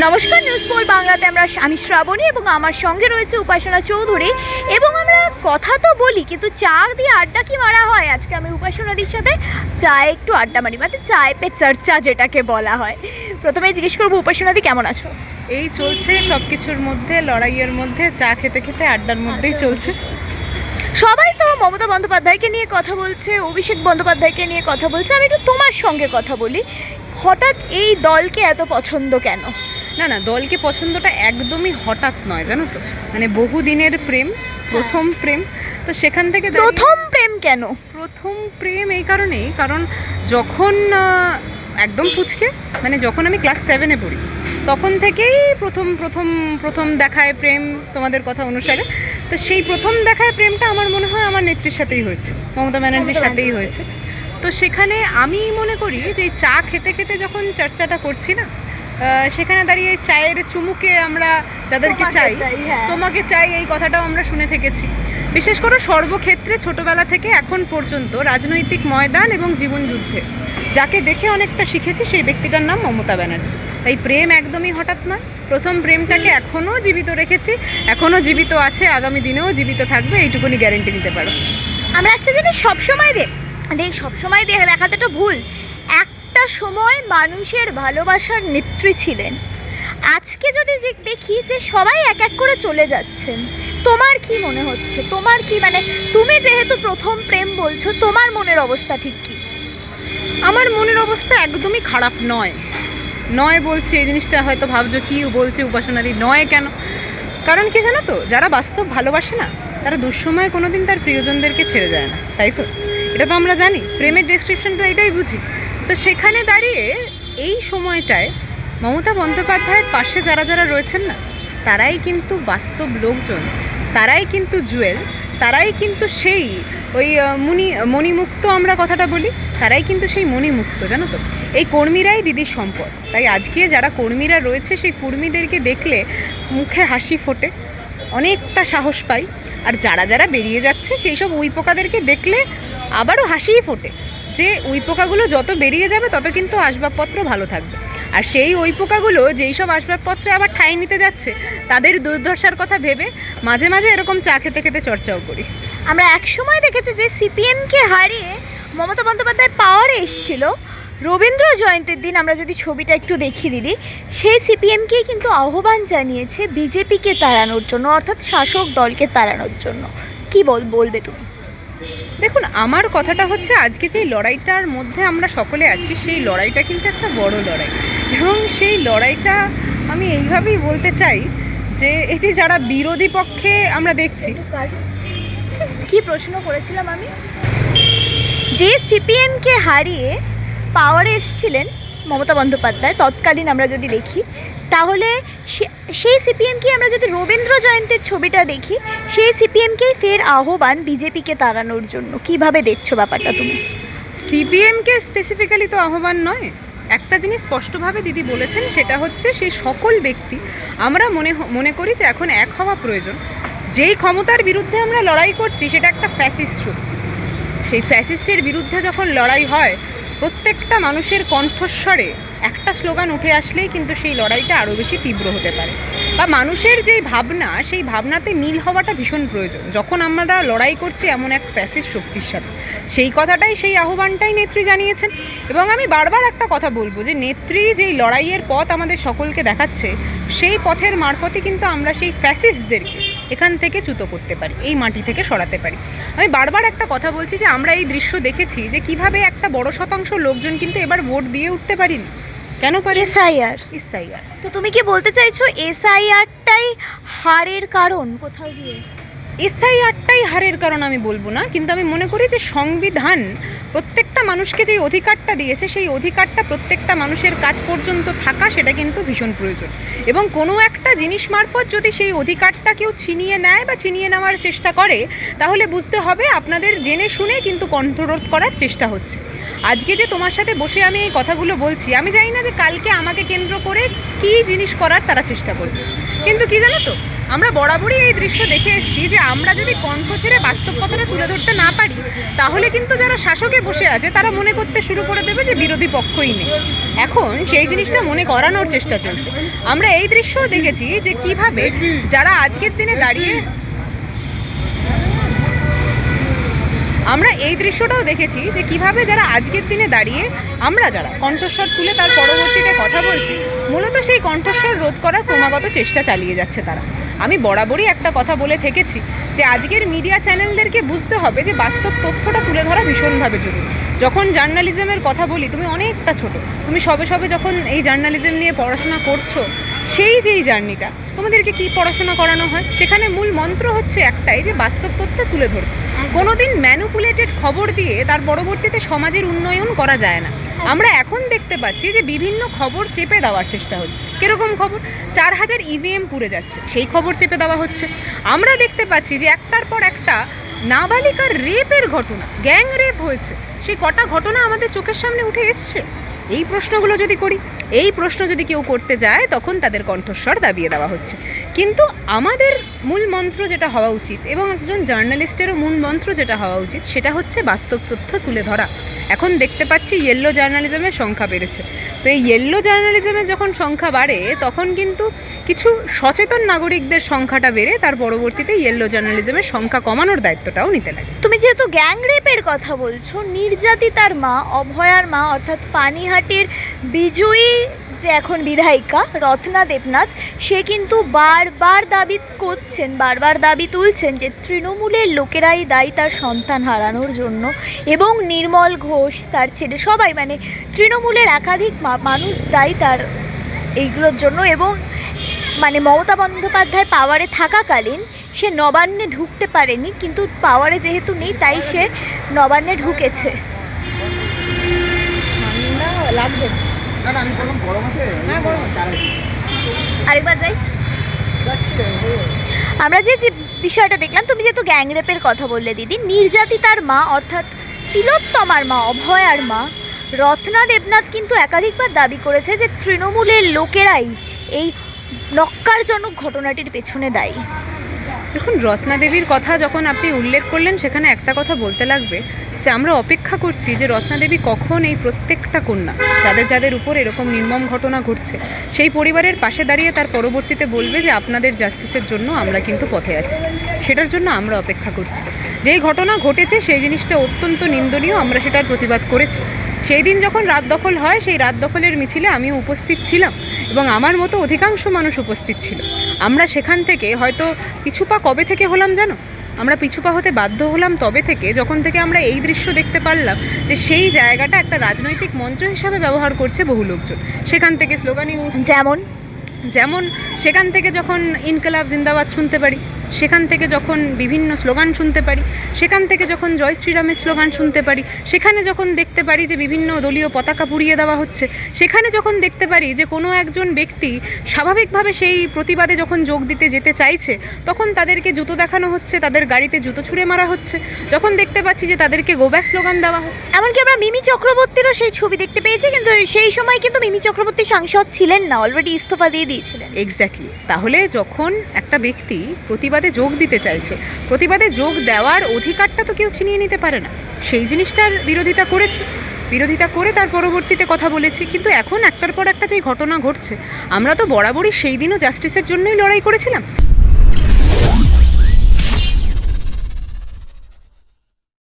নমস্কার, news pole বাংলাতে আমি শ্রাবণী এবং আমার সঙ্গে রয়েছে উপাসনা চৌধুরী। এবং আমরা কথা তো বলি, কিন্তু চা দিয়ে আড্ডা কি মারা হয়? আজকে আমি উপাসনাদির সাথে চায়ে একটু আড্ডা মারি, মানে চায় পে চর্চা যেটাকে বলা হয়। প্রথমে জিজ্ঞেস করবো, উপাসনাদি কেমন আছো? এই চলছে সব কিছুর মধ্যে, লড়াইয়ের মধ্যে, চা খেতে খেতে আড্ডার মধ্যেই চলছে। সবাই তো মমতা বন্দ্যোপাধ্যায়কে নিয়ে কথা বলছে, অভিষেক বন্দ্যোপাধ্যায়কে নিয়ে কথা বলছে। আমি একটু তোমার সঙ্গে কথা বলি, হঠাৎ এই দলকে এত পছন্দ কেন? না না, দলকে পছন্দটা একদমই হঠাৎ নয়, জানো তো। মানে বহুদিনের প্রেম, প্রথম প্রেম। তো সেখান থেকে প্রথম প্রেম কেন? প্রথম প্রেম এই কারণেই, কারণ যখন একদম পুচকে, মানে যখন আমি ক্লাস 7-এ পড়ি, তখন থেকেই প্রথম প্রথম প্রথম দেখায় প্রেম, তোমাদের কথা অনুসারে। তো সেই প্রথম দেখায় প্রেমটা আমার মনে হয় আমার নেত্রীর সাথেই হয়েছে, মমতা ব্যানার্জির সাথেই হয়েছে। তো সেখানে আমি মনে করি যে এই চা খেতে খেতে যখন চর্চাটা করছি না, সেখানে দাঁড়িয়ে চায়ের চুমুকে আমরা যাদেরকে চাই, তোমাকে চাই, এই কথাটাও আমরা শুনে থেকেছি। বিশেষ করে সর্বক্ষেত্রে ছোটবেলা থেকে এখন পর্যন্ত রাজনৈতিক ময়দান এবং জীবনযুদ্ধে যাকে দেখে অনেকটা শিখেছি, সেই ব্যক্তিটার নাম মমতা ব্যানার্জি। তাই প্রেম একদমই হঠাৎ নয়। প্রথম প্রেমটাকে এখনও জীবিত রেখেছি, এখনও জীবিত আছে, আগামী দিনেও জীবিত থাকবে, এইটুকুনি গ্যারেন্টি নিতে পারো। আমরা একটা জিনিস সবসময় সবসময় দেখাতে তো ভুল, একটা সময় মানুষের ভালোবাসার নেত্রী ছিলেন। আজকে যদি দেখি যে সবাই এক এক করে চলে যাচ্ছেন, তোমার কি মনে হচ্ছে? তোমার কি, মানে তুমি যেহেতু প্রথম প্রেম বলছো, তোমার মনের অবস্থা ঠিক কি? আমার মনের অবস্থা একদমই খারাপ নয়। নয় বলছি, এই জিনিসটা হয়তো ভাবছো কি বলছে উপাসনাদি, নয় কেন? কারণ কি জানো তো, যারা বাস্তব ভালোবাসে না, তারা দুঃসময়ে কোনো দিন তার প্রিয়জনদেরকে ছেড়ে যায় না, তাই তো? এটা তো আমরা জানি, প্রেমের ডেসক্রিপশন তো এটাই বুঝি। তো সেখানে দাঁড়িয়ে এই সময়টায় মমতা বন্দ্যোপাধ্যায়ের পাশে যারা যারা রয়েছেন না, তারাই কিন্তু বাস্তব লোকজন, তারাই কিন্তু জুয়েল, তারাই কিন্তু সেই ওই মণিমুক্ত আমরা কথাটা বলি, তারাই কিন্তু সেই মণিমুক্ত, জানো তো। এই কর্মীরাই দিদির সম্পদ। তাই আজকে যারা কর্মীরা রয়েছে, সেই কর্মীদেরকে দেখলে মুখে হাসি ফোটে, অনেকটা সাহস পাই। আর যারা যারা বেরিয়ে যাচ্ছে, সেই সব উইপোকাদেরকে দেখলে আবারও হাসিই ফোটে, যে উইপোকাগুলো যত বেরিয়ে যাবে তত কিন্তু আসবাবপত্র ভালো থাকবে। আর সেই উইপোকাগুলো যেই সব আসবাবপত্রে আবার ঠাঁই নিতে যাচ্ছে, তাদের দুর্দশার কথা ভেবে মাঝে মাঝে এরকম চা খেতে খেতে চর্চাও করি। আমরা এক সময় দেখেছি যে সিপিএমকে হারিয়ে মমতা বন্দ্যোপাধ্যায় পাওয়ারে এসেছিল রবীন্দ্র জয়ন্তীর দিন। আমরা যদি ছবিটা একটু দেখি দিদি, সেই সিপিএমকেই কিন্তু আহ্বান জানিয়েছে বিজেপিকে তাড়ানোর জন্য, অর্থাৎ শাসক দলকে তাড়ানোর জন্য। কি বলবে তুমি? দেখুন, আমার কথাটা হচ্ছে, আজকে যে লড়াইটার মধ্যে আমরা সকলে আছি, সেই লড়াইটা কিন্তু একটা বড় লড়াই। এবং সেই লড়াইটা আমি এইভাবেই বলতে চাই যে এই যে যারা বিরোধী পক্ষে আমরা দেখছি। কি প্রশ্ন করেছিলাম আমি? যে সিপিএমকে হারিয়ে পাওয়ারে এসেছিলেন মমতা বন্দ্যোপাধ্যায় তৎকালীন, আমরা যদি দেখি, তাহলে সেই সিপিএমকে আমরা যদি রবীন্দ্র জয়ন্তীর ছবিটা দেখি, সেই সিপিএমকেই ফের আহ্বান বিজেপিকে তাড়ানোর জন্য। কিভাবে দেখছো ব্যাপারটা তুমি? সিপিএমকে স্পেসিফিক্যালি তো আহ্বান নয়। একটা জিনিস স্পষ্টভাবে দিদি বলেছেন, সেটা হচ্ছে সেই সকল ব্যক্তি, আমরা মনে করি যে এখন এক হওয়া প্রয়োজন। যেই ক্ষমতার বিরুদ্ধে আমরা লড়াই করছি, সেটা একটা ফ্যাসিস্ট শক্তি। সেই ফ্যাসিস্টের বিরুদ্ধে যখন লড়াই হয়, প্রত্যেকটা মানুষের কণ্ঠস্বরে একটা স্লোগান উঠে আসলেই কিন্তু সেই লড়াইটা আরও বেশি তীব্র হতে পারে। বা মানুষের যেই ভাবনা, সেই ভাবনাতে মিল হওয়াটা ভীষণ প্রয়োজন যখন আমরা লড়াই করছি এমন এক ফ্যাসিস্ট শক্তির সাথে। সেই কথাটাই, সেই আহ্বানটাই নেত্রী জানিয়েছেন। এবং আমি বারবার একটা কথা বলবো, যে নেত্রী যেই লড়াইয়ের পথ আমাদের সকলকে দেখাচ্ছে, সেই পথের মারফতে কিন্তু আমরা সেই ফ্যাসিস্টদেরকে এখান থেকে চ্যুত করতে পারি, এই মাটি থেকে সরাতে পারি। আমি বারবার একটা কথা বলছি যে আমরা এই দৃশ্য দেখেছি, যে কিভাবে একটা বড় শতাংশ লোকজন কিন্তু এবার ভোট দিয়ে উঠতে পারিনি। কেন পারি? এসআইআর। তো তুমি কি বলতে চাইছো এসআইআরটাই হারের কারণ কোথাও গিয়ে? এসআইআরটাই হারের কারণ আমি বলবো না, কিন্তু আমি মনে করি যে সংবিধান প্রত্যেকটা মানুষকে যেই অধিকারটা দিয়েছে, সেই অধিকারটা প্রত্যেকটা মানুষের কাছ পর্যন্ত থাকা, সেটা কিন্তু ভীষণ প্রয়োজন। এবং কোনো একটা জিনিস মারফত যদি সেই অধিকারটা কেউ ছিনিয়ে নেয় বা ছিনিয়ে নেওয়ার চেষ্টা করে, তাহলে বুঝতে হবে আপনাদের জেনে শুনে কিন্তু কণ্ঠরোধ করার চেষ্টা হচ্ছে। আজকে যে তোমার সাথে বসে আমি এই কথাগুলো বলছি, আমি জানি না যে কালকে আমাকে কেন্দ্র করে কী জিনিস করার তারা চেষ্টা করবে। কিন্তু কি জানো তো, আমরা বরাবরই এই দৃশ্য দেখে এসেছি যে আমরা যদি কণ্ঠ ছেড়ে বাস্তব কথাটা তুলে ধরতে না পারি, তাহলে কিন্তু যারা শাসকে বসে আছে তারা মনে করতে শুরু করে দেবে যে বিরোধী পক্ষই নেই। এখন সেই জিনিসটা মনে করানোর চেষ্টা চলছে। আমরা এই দৃশ্যও দেখেছি যে কিভাবে যারা আজকের দিনে দাঁড়িয়ে আমরা এই দৃশ্যটাও দেখেছি যে কিভাবে যারা আজকের দিনে দাঁড়িয়ে আমরা যারা কণ্ঠস্বর তুলে তার পরবর্তীতে কথা বলছি, মূলত সেই কণ্ঠস্বর রোধ করার ক্রমাগত চেষ্টা চালিয়ে যাচ্ছে তারা। আমি বরাবরই একটা কথা বলে থেকেছি যে আজকের মিডিয়া চ্যানেলদেরকে বুঝতে হবে যে বাস্তব তথ্যটা তুলে ধরা ভীষণভাবে জরুরি। যখন জার্নালিজমের কথা বলি, তুমি অনেকটা ছোট, তুমি সবে সবে যখন এই জার্নালিজম নিয়ে পড়াশোনা করছো, সেই যেই জার্নিটা তোমাদেরকে কি পড়াশোনা করানো হয়, সেখানে মূল মন্ত্র হচ্ছে একটাই, যে বাস্তব তথ্য তুলে ধরবে। কোনোদিন ম্যানুপুলেটেড খবর দিয়ে তার পরবর্তীতে সমাজের উন্নয়ন করা যায় না। আমরা এখন দেখতে পাচ্ছি যে বিভিন্ন খবর চেপে দেওয়ার চেষ্টা হচ্ছে। কিরকম খবর? 4000 EVM পুড়ে যাচ্ছে, সেই খবর চেপে দেওয়া হচ্ছে। আমরা দেখতে পাচ্ছি যে একটার পর একটা নাবালিকার রেপের ঘটনা, গ্যাং রেপ হয়েছে, সেই কটা ঘটনা আমাদের চোখের সামনে উঠে এসছে। এই প্রশ্নগুলো যদি করি, এই প্রশ্ন যদি কেউ করতে যায়, তখন তাদের কণ্ঠস্বর দাবিয়ে দেওয়া হচ্ছে। কিন্তু আমাদের মূল মন্ত্র যেটা হওয়া উচিত, এবং একজন জার্নালিস্টেরও মূল মন্ত্র যেটা হওয়া উচিত, সেটা হচ্ছে বাস্তব তথ্য তুলে ধরা। এখন দেখতে পাচ্ছি ইয়েলো জার্নালিজমের সংখ্যা বেড়েছে। তো এই ইয়েলো জার্নালিজমের যখন সংখ্যা বাড়ে, তখন কিন্তু কিছু সচেতন নাগরিকদের সংখ্যাটা বেড়ে তার পরবর্তীতে ইয়েলো জার্নালিজমের সংখ্যা কমানোর দায়িত্বটাও নিতে লাগে। তুমি যেহেতু গ্যাং রেপের কথা বলছো, নির্যাতিতার মা, অভয়ার মা, অর্থাৎ পানিহাটির বিজয়ী যে এখন বিধায়িকা রত্না দেবনাথ, সে কিন্তু বারবার দাবি তুলছেন যে তৃণমূলের লোকেরাই দায়ী তার সন্তান হারানোর জন্য, এবং নির্মল ঘোষ, তার ছেলে, সবাই, মানে তৃণমূলের একাধিক মানুষ দায়ী তার এইগুলোর জন্য। এবং মানে মমতা বন্দ্যোপাধ্যায় পাওয়ারে থাকাকালীন সে নবান্নে ঢুকতে পারেনি, কিন্তু পাওয়ারে যেহেতু নেই তাই সে নবান্নে ঢুকেছে। লাগবে আরেকবার যাই। আমরা যে বিষয়টা দেখলাম, তুমি যেহেতু গ্যাং রেপের কথা বললে দিদি, নির্যাতিতার মা অর্থাৎ তিলোত্তমার মা, অভয়ার মা রত্না দেবনাথ কিন্তু একাধিকবার দাবি করেছে যে তৃণমূলের লোকেরাই এই নক্কারজনক ঘটনাটির পেছনে দায়ী। দেখুন, রত্না দেবীর কথা যখন আপনি উল্লেখ করলেন, সেখানে একটা কথা বলতে লাগবে যে আমরা অপেক্ষা করছি যে রত্না দেবী কখন এই প্রত্যেকটা কন্যা, যাদের উপর এরকম নির্মম ঘটনা ঘটছে, সেই পরিবারের পাশে দাঁড়িয়ে তার পরবর্তীতে বলবে যে আপনাদের জাস্টিসের জন্য আমরা কিন্তু পথে আছি। সেটার জন্য আমরা অপেক্ষা করছি। যেই ঘটনা ঘটেছে সেই জিনিসটা অত্যন্ত নিন্দনীয়, আমরা সেটার প্রতিবাদ করেছি। সেই দিন যখন রাত দখল হয়, সেই রাত দখলের মিছিলে আমিও উপস্থিত ছিলাম, এবং আমার মতো অধিকাংশ মানুষ উপস্থিত ছিল। আমরা সেখান থেকে হয়তো পিছুপা কবে থেকে হলাম জানো? আমরা পিছুপা হতে বাধ্য হলাম তবে থেকে, যখন থেকে আমরা এই দৃশ্য দেখতে পারলাম যে সেই জায়গাটা একটা রাজনৈতিক মঞ্চ হিসাবে ব্যবহার করছে বহু লোকজন। সেখান থেকে স্লোগানই যেমন সেখান থেকে যখন ইনকলাব জিন্দাবাদ শুনতে পারি, সেখান থেকে যখন বিভিন্ন স্লোগান শুনতে পারি, সেখান থেকে যখন জয় শ্রীরামের স্লোগান শুনতে পারি, সেখানে যখন দেখতে পারি যে বিভিন্ন দলীয় পতাকা পুড়িয়ে দেওয়া হচ্ছে, সেখানে যখন দেখতে পারি যে কোনো একজন ব্যক্তি স্বাভাবিকভাবে সেই প্রতিবাদে যখন যোগ দিতে যেতে চাইছে, তখন তাদেরকে জুতো দেখানো হচ্ছে, তাদের গাড়িতে জুতো ছুঁড়ে মারা হচ্ছে, যখন দেখতে পাচ্ছি যে তাদেরকে গো ব্যাক স্লোগান দেওয়া হচ্ছে। এমনকি আমরা মিমি চক্রবর্তীরও সেই ছবি দেখতে পেয়েছি, কিন্তু সেই সময় কিন্তু মিমি চক্রবর্তী সাংসদ ছিলেন না, অলরেডি ইস্তফা দিয়ে দিয়েছিলেন। এক্স্যাক্টলি। তাহলে যখন একটা ব্যক্তি প্রতিবাদে যোগ দিতে চাইছে, প্রতিবাদে যোগ দেওয়ার অধিকারটা তো কেউ ছিনিয়ে নিতে পারে না। সেই জিনিসটার বিরোধিতা করে তার পরবর্তীতে কথা বলেছি। কিন্তু এখন একটার পর একটা যে ঘটনা ঘটছে, আমরা তো বরাবরই সেই দিনও জাস্টিসের জন্যই লড়াই করেছিলাম।